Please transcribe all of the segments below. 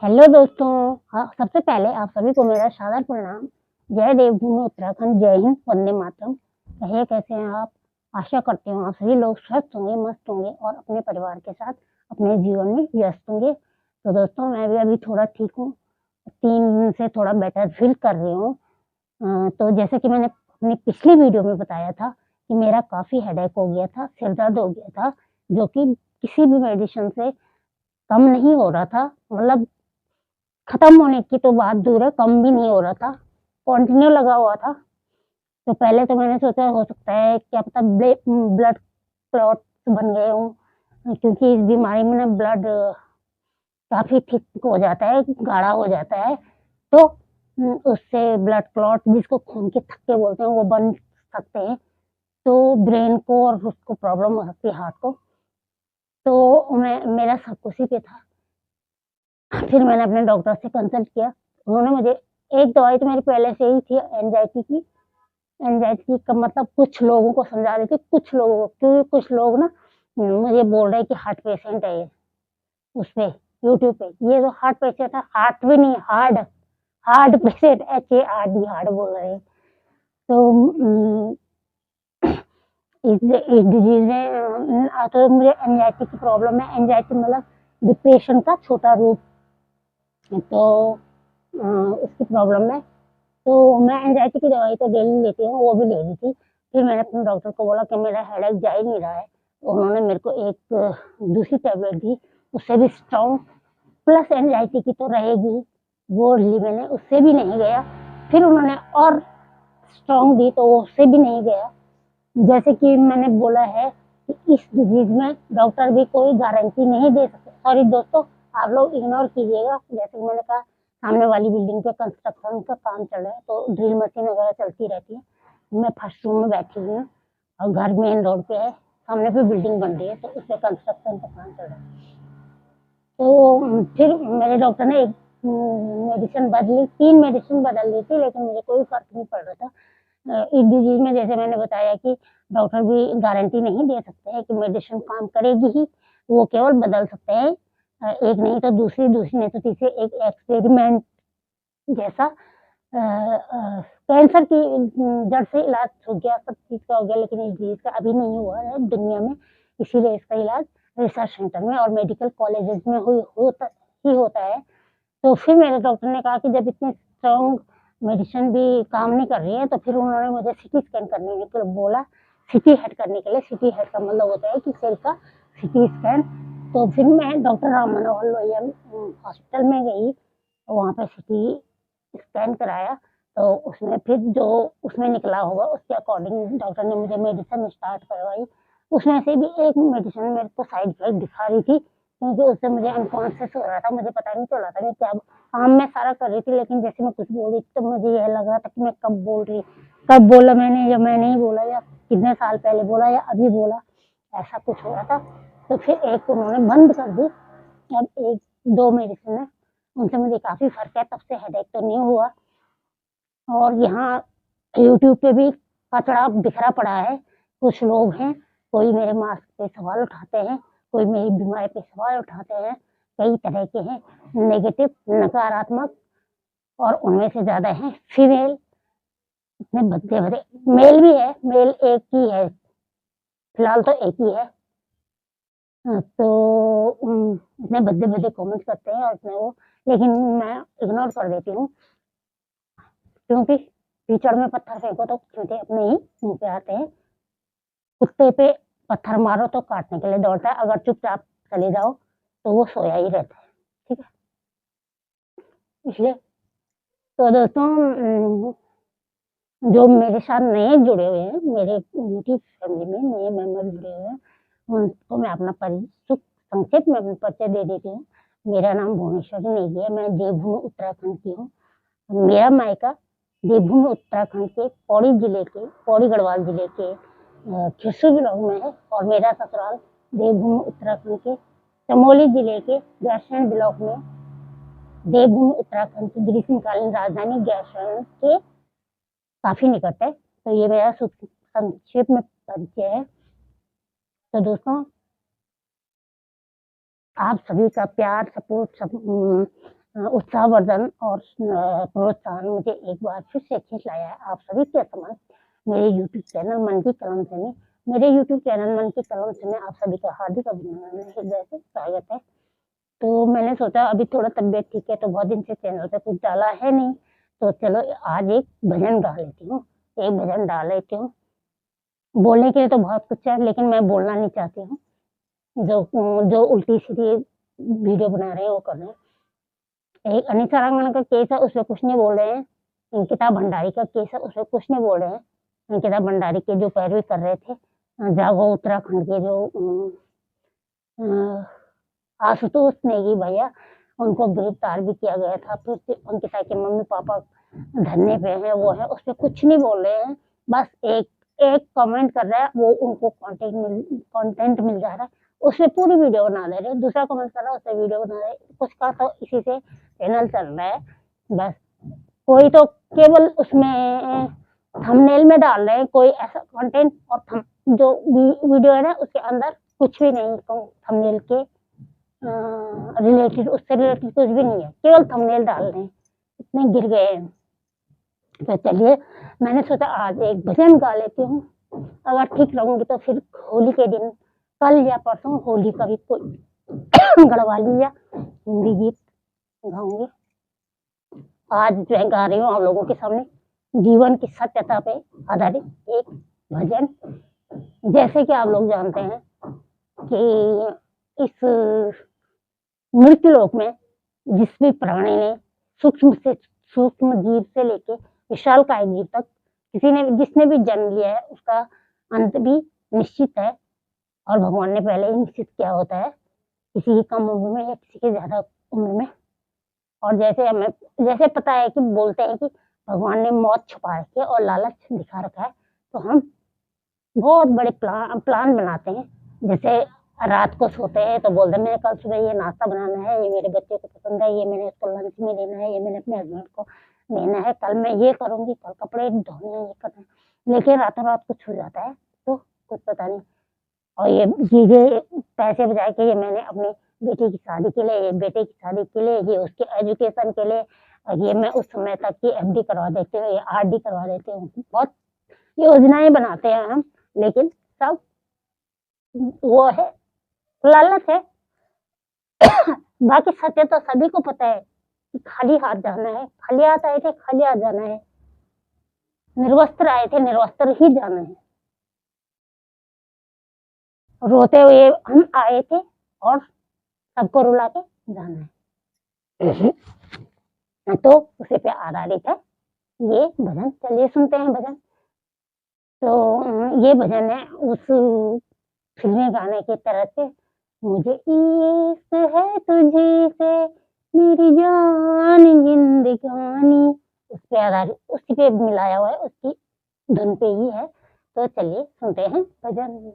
Hello दोस्तों। हाँ, सबसे पहले आप सभी को मेरा सादर प्रणाम। जय देवभूमि उत्तराखंड, जय हिंद, वंदे मातरम। कहिए कैसे हैं आप? आशा करती हूँ आप सभी लोग स्वस्थ होंगे, मस्त होंगे और अपने परिवार के साथ अपने जीवन में व्यस्त होंगे। तो दोस्तों मैं भी अभी थोड़ा ठीक हूँ, 3 दिन से थोड़ा बेटर फील कर रही हूँ। तो जैसे कि मैंने अपनी पिछली वीडियो में बताया था कि मेरा काफ़ी हेडेक हो गया था, सिर दर्द हो गया था, जो कि किसी भी मेडिसिन से कम नहीं हो रहा था। मतलब खत्म होने की तो बात दूर है, कम भी नहीं हो रहा था, कंटिन्यू लगा हुआ था। तो पहले तो मैंने सोचा हो सकता है क्या पता ब्लड क्लॉट बन गए हों, क्योंकि इस बीमारी में ना ब्लड काफ़ी थिक हो जाता है, गाढ़ा हो जाता है। तो उससे ब्लड क्लॉट, जिसको खून के थक्के बोलते हैं, वो बन सकते हैं। तो ब्रेन को और उसको प्रॉब्लम हो सकती है, हार्ट को। तो मेरा शक उसी पे था। फिर मैंने अपने डॉक्टर से कंसल्ट किया। उन्होंने मुझे एक दवाई तो मेरी पहले से ही थी एंजाइटी की। एंजाइटी का मतलब कुछ लोगों को समझा रही थी, कुछ लोगों को, क्योंकि कुछ लोग ना मुझे बोल रहे हैं कि हार्ट पेशेंट है ये, उस पे यूट्यूब पे। ये तो हार्ट पेशेंट है, हार्ट भी नहीं, hard heart patient, HARD, hard बोल रहे हैं। तो इस डिजीज में तो मुझे एंजाइटी की प्रॉब्लम है। एंजाइटी मतलब डिप्रेशन का छोटा रूप। तो उसकी प्रॉब्लम है। तो मैं एंजाइटी की दवाई तो डेली लेती हूँ, वो भी ले ली थी। फिर मैंने अपने डॉक्टर को बोला कि मेरा हेडेक जा ही नहीं रहा है। तो उन्होंने मेरे को एक दूसरी टैबलेट दी, उससे भी स्ट्रॉन्ग, प्लस एंजाइटी की तो रहेगी, वो ली मैंने, उससे भी नहीं गया। फिर उन्होंने और स्ट्रॉन्ग दी, तो वो उससे भी नहीं गया। जैसे कि मैंने बोला है कि इस डिजीज में डॉक्टर भी कोई गारंटी नहीं दे सकते। सॉरी दोस्तों, आप लोग इग्नोर कीजिएगा। जैसे कि मैंने कहा, सामने वाली बिल्डिंग पे कंस्ट्रक्शन का काम चल रहा है, तो ड्रिल मशीन वगैरह चलती रहती है। मैं फर्स्ट रूम में बैठी हुई हूँ और घर मेन रोड पे है, सामने पे बिल्डिंग बन रही है, तो उसमें कंस्ट्रक्शन का काम चल रहा है। तो फिर मेरे डॉक्टर ने एक मेडिसिन बदली, 3 मेडिसिन बदल दी थी, लेकिन मुझे कोई फर्क नहीं पड़ रहा था। इस डिजीज में जैसे मैंने बताया कि डॉक्टर भी गारंटी नहीं दे सकते हैं कि मेडिसिन काम करेगी ही, वो केवल बदल सकते हैं। एक नहीं तो दूसरी, दूसरी नहीं तो तीसरी, एक एक्सपेरिमेंट जैसा। कैंसर की जड़ से इलाज हो गया, सब चीज़ का हो गया, लेकिन इस डिजीज का अभी नहीं हुआ है दुनिया में। इसीलिए इसका इलाज रिसर्च सेंटर में और मेडिकल कॉलेजेस में होता है। तो फिर मेरे डॉक्टर ने कहा कि जब इतनी स्ट्रॉन्ग मेडिसिन भी काम नहीं कर रही है, तो फिर उन्होंने मुझे सीटी स्कैन करने के लिए बोला। सिटी हेड करने के लिए, सिटी हेड का मतलब होता है कि सिर का सिटी स्कैन। तो फिर मैं डॉक्टर राम मनोहर लोहिया हॉस्पिटल में गई, वहाँ पे सिटी स्कैन कराया। तो उसमें फिर जो उसमें निकला होगा, उसके अकॉर्डिंग डॉक्टर ने मुझे मेडिसिन स्टार्ट करवाई। उसमें से भी एक मेडिसिन मेरे को साइड इफेक्ट दिखा रही थी, क्योंकि उससे मुझे अनकॉन्शियस हो रहा था, मुझे पता नहीं चल रहा था मैं क्या काम मैं सारा कर रही थी, लेकिन जैसे मैं कुछ बोल रही थी, तो मुझे यह लग रहा था कि मैं कब बोल रही, कब बोला मैंने या मैं नहीं बोला, या कितने साल पहले बोला या अभी बोला, ऐसा कुछ हो रहा था। तो फिर एक उन्होंने बंद कर दी। अब एक 2 मेडिसिन है, उनसे मुझे काफ़ी फ़र्क है, तब से हेडेक तो नहीं हुआ। और यहाँ यूट्यूब पे भी कचरा बिखरा पड़ा है। कुछ लोग हैं, कोई मेरे मास्क पे सवाल उठाते हैं, कोई मेरी बीमारी पे सवाल उठाते हैं, कई तरह के हैं, नेगेटिव, नकारात्मक, और उनमें से ज़्यादा हैं फीमेल। इतने भद्दे-भद्दे, मेल भी है, मेल एक ही है, फिलहाल तो एक ही है। तो इतने भद्दे-भद्दे कमेंट करते हैं और इतने वो, लेकिन मैं इग्नोर कर देती हूँ, क्योंकि कीचड़ में पत्थर फेंको तो चींटे अपने ही मुँह पे आते हैं। कुत्ते पे पत्थर मारो तो काटने के लिए दौड़ता है, अगर चुपचाप चले जाओ तो वो सोया ही रहता है, ठीक है? इसलिए तो दोस्तों, जो मेरे साथ नए जुड़े हुए हैं, मेरे यूट्यूब फैमिली में नए मेंबर जुड़े हुए हैं, उनको मैं अपना संक्षेप में अपना परिचय दे देती हूँ। मेरा नाम भुवनेश्वरी नेगी है, मैं देवभूमि उत्तराखंड की हूँ। मेरा मायका देवभूमि उत्तराखंड के पौड़ी जिले के, पौड़ी गढ़वाल जिले के खिरसू ब्लॉक में है, और मेरा ससुराल देवभूमि उत्तराखंड के चमोली जिले के गैरसैंण ब्लॉक में, देवभूमि उत्तराखंड की ग्रीष्मकालीन राजधानी गैरसैंण के काफ़ी निकट है। तो ये मेरा संक्षेप में परिचय है। तो दोस्तों, आप सभी का प्यार, सपोर्ट, सब उत्साहवर्धन और प्रोत्साहन मुझे एक बार फिर से खींच लाया है आप सभी के समक्ष मेरे यूट्यूब चैनल मन की कलम से में। मेरे यूट्यूब चैनल मन की कलम से में आप सभी का हार्दिक अभिनंदन है, हृदय से स्वागत है। तो मैंने सोचा अभी थोड़ा तबीयत ठीक है तो बहुत दिन से चैनल पे कुछ डाला है नहीं, तो चलो आज एक भजन गा लेती हूँ, एक भजन डाल लेती हूँ। बोलने के लिए तो बहुत कुछ है लेकिन मैं बोलना नहीं चाहती हूँ, जो उल्टी सीधी वीडियो बना रहे हैं वो कर रहे हैं। एक अनीता रांगण का केस है उसमें कुछ नहीं बोल रहे हैं, अंकिता भंडारी का केस है उसमें कुछ नहीं बोल रहे हैं। अंकिता भंडारी के जो पैरवी कर रहे थे जागो उत्तराखंड के जो आशुतोष नेगी भैया, उनको गिरफ्तार भी किया गया था। फिर अंकिता के मम्मी पापा धरने पे हैं, वो है उस पर कुछ नहीं बोल रहे हैं, बस एक कमेंट कर रहा है, वो उनको कंटेंट मिल जा रहा है, उससे पूरी वीडियो बना ले रहे हैं। दूसरा कमेंट कर रहा है उससे वीडियो बना रहे हैं, कुछ का तो इसी से चैनल चल रहा है। बस कोई तो केवल उसमें थंबनेल में डाल रहे हैं कोई ऐसा कंटेंट, और जो वीडियो है ना उसके अंदर कुछ भी नहीं, थंबनेल के रिलेटेड, उससे रिलेटेड कुछ भी नहीं है, केवल थंबनेल डाल रहे हैं, इतने गिर गए हैं। तो चलिए मैंने सोचा आज एक भजन गा लेती हूँ, अगर ठीक रहूंगी तो फिर होली के दिन कल या परसों होली का भी कोई गढ़वाली या हिंदी गीत गाऊंगी। आज जो है गा रही हूँ आप लोगों के सामने जीवन की सत्यता पे आधारित एक भजन। जैसे कि आप लोग जानते हैं कि इस मृत्यु लोक में जिस भी प्राणी ने सूक्ष्म जीव से लेके विशालकाय जीव तक जिसने भी जन्म लिया है उसका अंत भी निश्चित है, और भगवान ने पहले ही निश्चित किया होता है, किसी की कम उम्र में या किसी की ज्यादा उम्र में। और जैसे पता है कि बोलते हैं कि भगवान ने मौत छुपा रखी है और लालच दिखा रखा है, तो हम बहुत बड़े प्लान बनाते हैं। जैसे रात को सोते हैं तो बोलते हैं मैंने कल सुबह ये नाश्ता बनाना है, ये मेरे बच्चे को पसंद है, ये मैंने इसको लंच में देना है, ये मैंने अपने हस्बैंड को देना है, कल मैं ये करूंगी, कल कपड़े धोने हैं, ये करना है। लेकिन रातों रात कुछ हो जाता है तो कुछ पता नहीं। और ये चीजें पैसे बचा के ये मैंने अपने बेटे की शादी के लिए, ये बेटे की शादी के लिए, ये उसके एजुकेशन के लिए, ये मैं उस समय तक की एफडी करवा देती हूँ, ये आरडी करवा देती हूँ, बहुत योजनाएं बनाते हैं हम, लेकिन सब वो है लालच है। बाकी सत्य तो सभी को पता है कि खाली हाथ जाना है, खाली हाथ आए थे खाली हाथ जाना है, निर्वस्त्र आए थे निर्वस्त्र ही जाना है, रोते हुए हम आए थे और सबको रुला के जाना है। तो उसी पे आधारित है ये भजन। चलिए सुनते हैं भजन। तो ये भजन है उस फिल्मी गाने की तरह से, मुझे इश्क है तुझी से मेरी जान जिंदगानी, उस पे आधारित, उसी पे मिलाया हुआ है, उसकी धुन पे ही है। तो चलिए सुनते हैं भजन।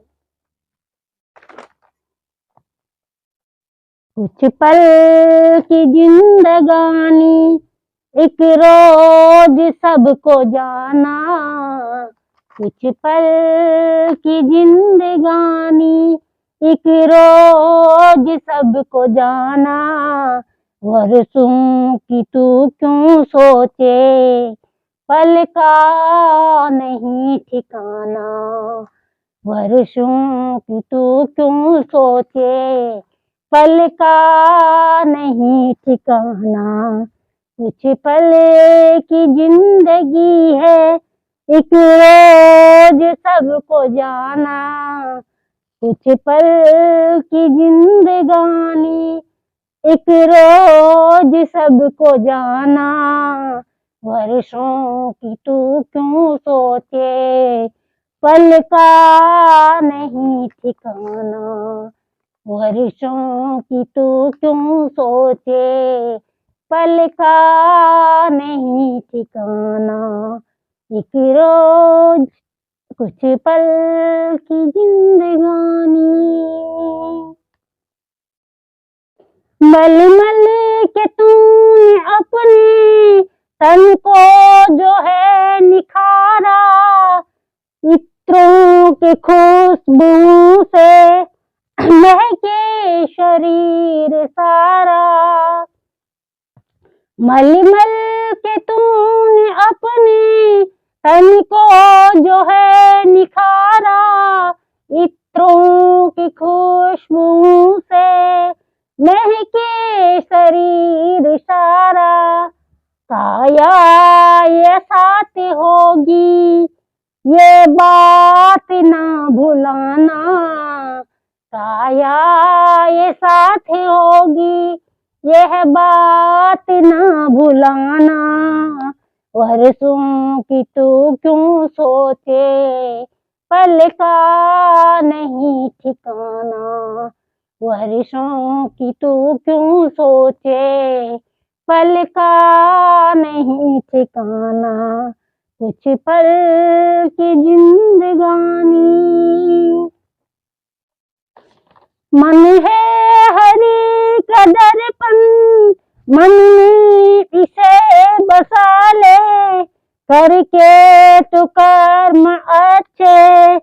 कुछ पल की जिंदगानी एक रोज सबको जाना, कुछ पल की जिंदगानी एक रोज सबको जाना, वर्षों की तू क्यों सोचे पल का नहीं ठिकाना, वर्षों की तू क्यों सोचे पल का नहीं ठिकाना, कुछ पल की जिंदगी है एक रोज सबको जाना, कुछ पल की जिंदगानी एक रोज सबको जाना, वर्षों की तू क्यों सोचे पल का नहीं ठिकाना, वर्षों की तू क्यों सोचे पल का नहीं ठिकाना, एक रोज कुछ पल की जिंदगानी, मल मल के तूने अपने तन को जो है निखारा, इत्रों के खुशबू से महके शरीर सारा, मलमल के तूने अपने तन को जो है निखारा, इत्रों की खुशबू से महके शरीर सारा। काया ये साथ होगी ये बात ना भुलाना, काया ये साथ होगी यह बात ना भुलाना। वर्षों की तू क्यों सोचे पल का नहीं ठिकाना, वर्षों की तू क्यों सोचे पल का नहीं ठिकाना। कुछ पल की जिंदगानी मन है हरि का दर्पण, मन में इसे बसा ले, करके तो कर्म अच्छे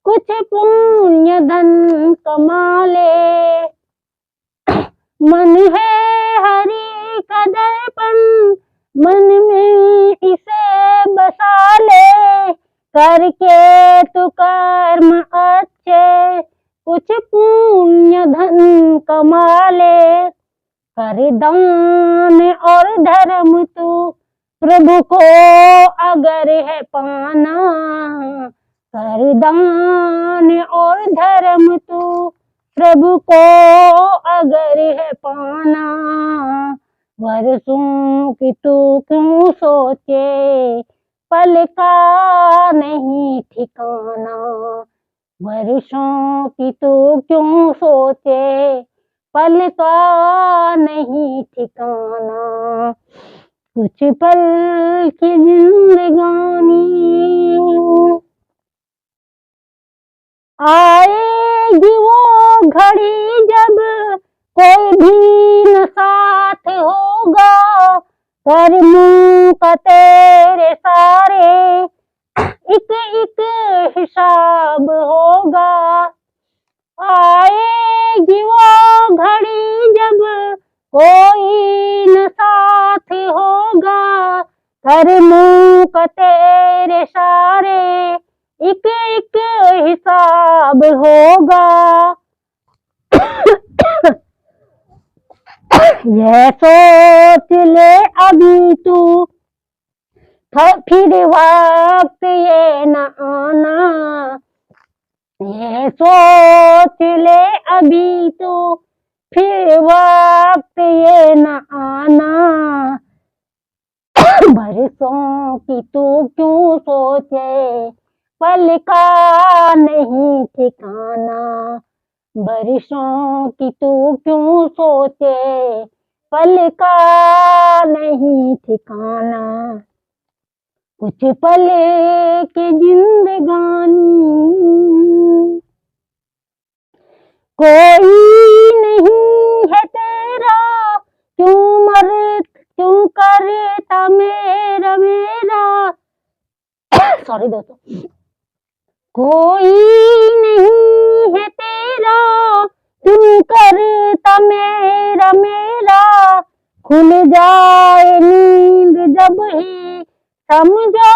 कुछ पुण्य धन कमा ले। मन है हरि का दर्पण, मन में इसे बसा ले, करके तो कर्म अच्छे कुछ पुण्य धन कमा ले। कर दान और धर्म तू प्रभु को अगर है पाना, कर दान और धर्म तू प्रभु को अगर है पाना। वर्षों की तू क्यों सोचे पल का नहीं ठिकाना, वर्षों की तू क्यों सोचे पल का नहीं ठिकाना। कुछ पल की जिंदगानी आएगी वो घड़ी जब कोई भी न साथ होगा, कर्मों का तेरे सारे एक एक हिसाब होगा। आएगी वो घड़ी जब कोई न साथ होगा, कर्मों का तेरे सारे एक एक हिसाब होगा। यह सोच ले अभी तू फिर वक्त ये न आना, यह सोच ले अभी तू फिर वक्त ये न आना। बरसों की तू क्यों सोचे पल का नहीं ठिकाना, बरसों की तू क्यों सोचे पल का नहीं ठिकाना। कुछ पल की जिंदगानी कोई नहीं है तेरा, क्यों करता मेरा सॉरी दोस्तों। कोई नहीं है तेरा, क्यों करता मेरा खुल जाए नींद जब ही समझो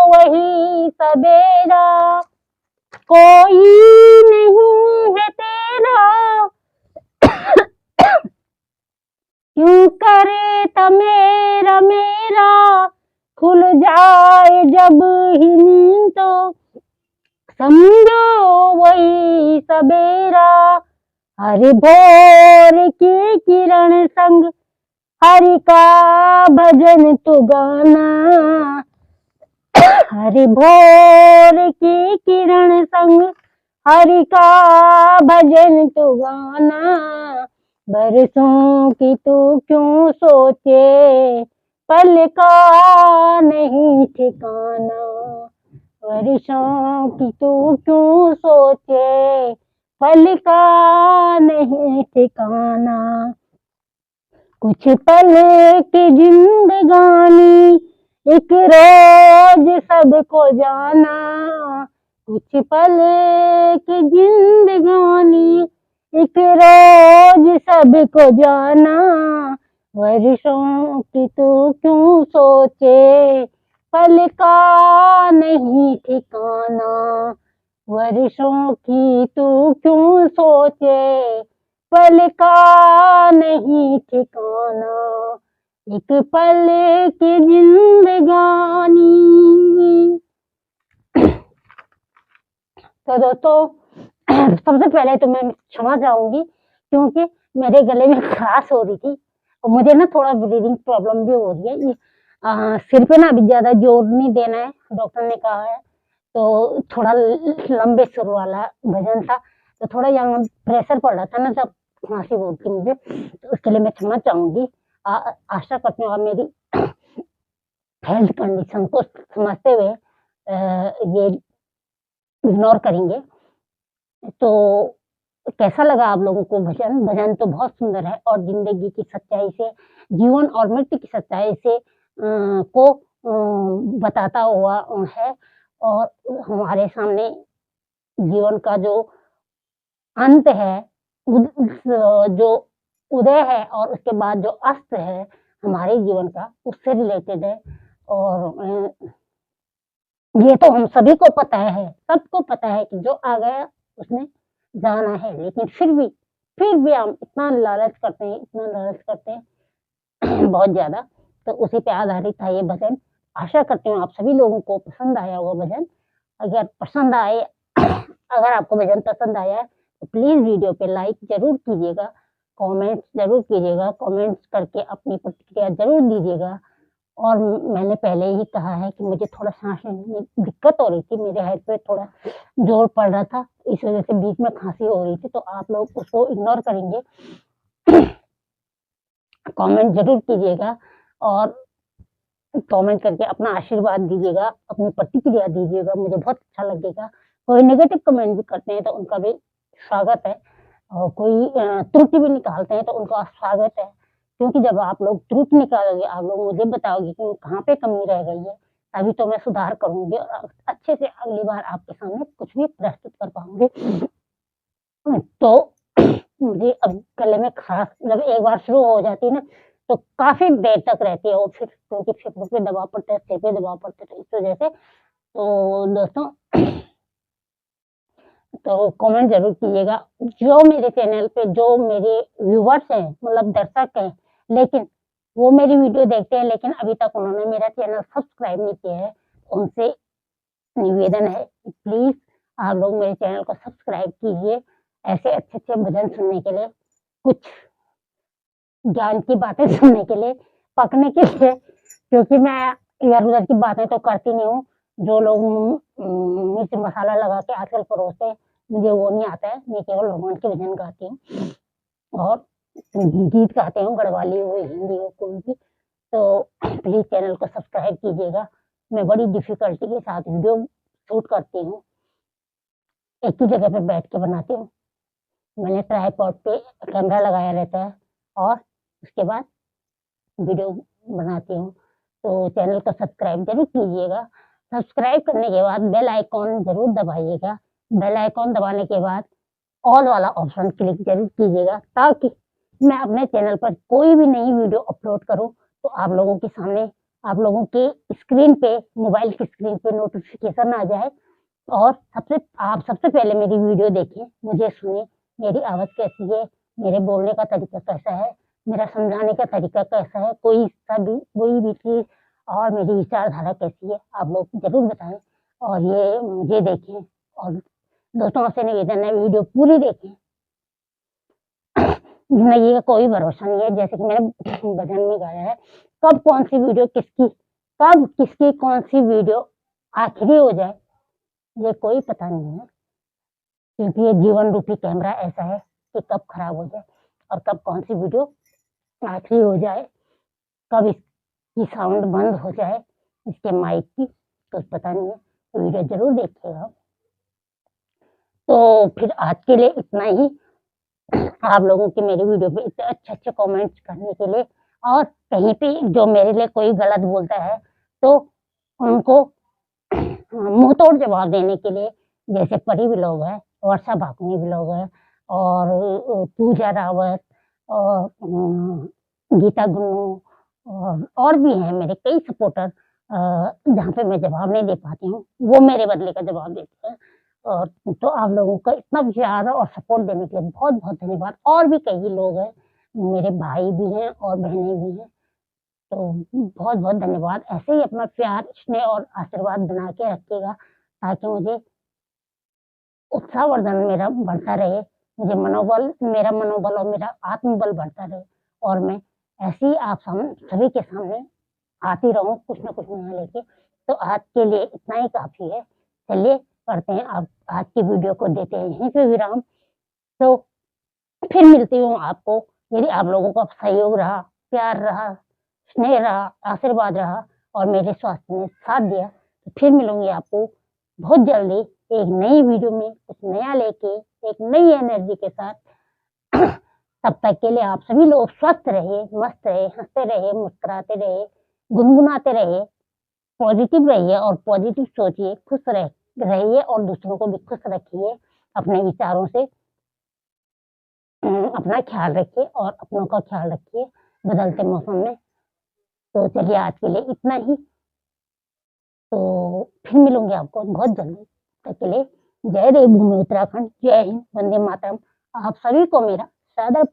वही सवेरा। कोई नहीं है तेरा, क्यों करता मेरा खुल जाए जब ही नींद तो समझो वही सवेरा। हरि भोर की किरण संग हरि का भजन तू गाना, हरि भोर की किरण संग हरि का भजन तू गाना। बरसों की तू क्यों सोचे पल का नहीं ठिकाना, वर्षों की तू क्यों सोचे पल का नहीं ठिकाना। कुछ पल की जिंदगानी एक रोज सबको जाना, कुछ पल की जिंदगानी एक रोज सबको जाना। वर्षों की तू क्यों सोचे, पल का नहीं ठिकाना। वर्षों की तू क्यों सोचे, पल का नहीं ठिकाना। एक पल की जिंदगानी। तो दोस्तों सबसे पहले तो मैं क्षमा चाहूंगी, क्योंकि मेरे गले में खराश हो रही थी और मुझे ना थोड़ा ब्रीदिंग प्रॉब्लम भी हो रही है। सिर पे ना अभी ज्यादा जोर नहीं देना है, डॉक्टर ने कहा है। तो थोड़ा लंबे सुर वाला भजन था, तो थोड़ा यहाँ प्रेशर पड़ रहा था ना, तब खांसी बहुत थी मुझे, तो उसके लिए मैं क्षमा चाहूंगी। आशा करती हूँ आप मेरी हेल्थ कंडीशन को समझते हुए ये इग्नोर करेंगे। तो कैसा लगा आप लोगों को भजन? भजन तो बहुत सुंदर है और जिंदगी की सच्चाई से, जीवन और मृत्यु की सच्चाई से को बताता हुआ है, और हमारे सामने जीवन का जो अंत है, जो उदय है और उसके बाद जो अस्त है हमारे जीवन का, उससे रिलेटेड है। और ये तो हम सभी को पता है, सबको पता है कि जो आ गया उसने जाना है, लेकिन फिर भी हम इतना लालच करते हैं, इतना लालच करते हैं बहुत ज्यादा। तो उसी पे आधारित था ये भजन। आशा करती हूँ आप सभी लोगों को पसंद आया होगा भजन। अगर पसंद आए अगर आपको भजन पसंद आया है तो प्लीज वीडियो पे लाइक जरूर कीजिएगा, कमेंट्स जरूर कीजिएगा, कमेंट्स करके अपनी प्रतिक्रिया जरूर दीजिएगा। और मैंने पहले ही कहा है कि मुझे थोड़ा सांस लेने में दिक्कत हो रही थी, मेरे हेड पे थोड़ा जोर पड़ रहा था, इस वजह से बीच में खांसी हो रही थी, तो आप लोग उसको इग्नोर करेंगे। कमेंट जरूर कीजिएगा और कमेंट करके अपना आशीर्वाद दीजिएगा, अपनी प्रतिक्रिया दीजिएगा, मुझे बहुत अच्छा लगेगा। कोई नेगेटिव कमेंट भी करते हैं तो उनका भी स्वागत है, और कोई त्रुटि भी निकालते हैं तो उनका स्वागत है, क्योंकि जब आप लोग त्रुटि निकालोगे, आप लोग मुझे बताओगे कि कहाँ पे कमी रह गई है, तभी तो मैं सुधार करूंगी और अच्छे से अगली बार आपके सामने कुछ भी प्रस्तुत कर पाऊंगी। तो मुझे अब गले में खराश जब एक बार शुरू हो जाती है ना, तो काफी देर तक रहती है वो, फिर क्योंकि फेफड़ों पे दबाव पड़ता है, सिर पे दबाव पड़ता है, तो इस वजह से। तो दोस्तों तो कमेंट जरूर कीजिएगा। जो मेरे चैनल पे जो मेरे व्यूवर्स हैं, मतलब दर्शक हैं, लेकिन वो मेरी वीडियो देखते हैं लेकिन अभी तक उन्होंने मेरा चैनल सब्सक्राइब नहीं किया है, उनसे निवेदन है कि प्लीज आप लोग मेरे चैनल को सब्सक्राइब कीजिए, ऐसे अच्छे अच्छे भजन सुनने के लिए, कुछ ज्ञान की बातें सुनने के लिए, पकने के लिए, क्योंकि मैं इधर उधर की बातें तो करती नहीं हूँ। जो लोग मिर्च मसाला लगा के आजकल परोसते हैं, मुझे वो नहीं आता है। मैं केवल भगवान के भजन गाती हूँ और गीत गाते हूँ, गढ़वाली हो, हिंदी हो, कोई भी। तो प्लीज चैनल को सब्सक्राइब कीजिएगा। मैं बड़ी डिफिकल्टी के साथ वीडियो शूट करती हूँ, एक ही जगह पे बैठ के बनाती हूँ। मैंने ट्राइपॉड पे कैमरा लगाया रहता है और उसके बाद वीडियो बनाती हूँ। तो चैनल को सब्सक्राइब जरूर कीजिएगा। सब्सक्राइब करने के बाद बेल आइकॉन जरूर दबाइएगा। बेल आइकॉन दबाने के बाद ऑल वाला ऑप्शन क्लिक जरूर कीजिएगा, ताकि मैं अपने चैनल पर कोई भी नई वीडियो अपलोड करूं तो आप लोगों के सामने, आप लोगों के स्क्रीन पे, मोबाइल की स्क्रीन पे नोटिफिकेशन आ जाए, और आप सबसे पहले मेरी वीडियो देखें, मुझे सुने, मेरी आवाज कैसी है, मेरे बोलने का तरीका कैसा है, मेरा समझाने का तरीका कैसा है, कोई भी चीज, और मेरी विचारधारा कैसी है, आप लोग जरूर बताएं और ये मुझे देखें। और दोस्तों से निवेदन है, वीडियो पूरी देखें। जिंदगी का कोई भरोसा नहीं है, जैसे कि मैंने भजन में गाया है, कब कौन सी वीडियो किसकी, कब किसकी कौन सी वीडियो आखिरी हो जाए, ये कोई पता नहीं है, क्योंकि ये जीवन रूपी कैमरा ऐसा है कि कब खराब हो जाए और कब कौन सी वीडियो आखिरी हो जाए, कब इसकी साउंड बंद हो जाए, इसके माइक की, कुछ पता नहीं है। तो वीडियो जरूर देखिएगा। तो फिर आज के लिए इतना ही। आप लोगों की मेरी वीडियो पे इतने अच्छे अच्छे कमेंट्स करने के लिए, और कहीं पे जो मेरे लिए कोई गलत बोलता है तो उनको मुंह तोड़ जवाब देने के लिए, जैसे परी व्लॉग है, वर्षा भाकुनी व्लॉग है, और पूजा रावत, और गीता गुन्नू और भी हैं मेरे कई सपोर्टर, जहाँ पे मैं जवाब नहीं दे पाती हूँ, वो मेरे बदले का जवाब देते हैं। और तो आप लोगों का इतना प्यार और सपोर्ट देने के लिए बहुत-बहुत धन्यवाद। और भी कई लोग हैं, मेरे भाई भी हैं और बहनें भी हैं, तो बहुत-बहुत धन्यवाद। ऐसे ही अपना प्यार, स्नेह और आशीर्वाद बना के रखिएगा, ताकि मुझे उत्साहवर्धन मेरा बढ़ता रहे, मुझे मेरा मनोबल और मेरा आत्मबल बढ़ता रहे, और मैं ऐसे ही आप सभी के सामने आती रहूँ कुछ न कुछ नया लेके। तो आज के लिए इतना ही काफ़ी है। चलिए करते हैं, अब आज की वीडियो को देते हैं यहीं पे विराम। तो फिर मिलती हूँ आपको, यदि आप लोगों का सहयोग रहा, प्यार रहा, स्नेह रहा, आशीर्वाद रहा और मेरे स्वास्थ्य ने साथ दिया, तो फिर मिलूँगी आपको बहुत जल्दी एक नई वीडियो में, कुछ नया लेके, एक नई एनर्जी के साथ। तब तक के लिए आप सभी लोग स्वस्थ रहिए, मस्त रहिए, हँसते रहिए, मुस्कुराते रहिए, गुनगुनाते रहिए, पॉजिटिव रहिए और पॉजिटिव सोचिए, खुश रहिए और दूसरों को भी खुश रखिए। अपने विचारों से अपना ख्याल रखिए और अपनों का ख्याल रखिए बदलते मौसम में। तो चलिए आज के लिए इतना ही। तो फिर मिलूँगी आपको बहुत जल्दी। तब तक के लिए जय देवभूमि उत्तराखंड, जय हिंद, वंदे मातरम। आप सभी को मेरा सादर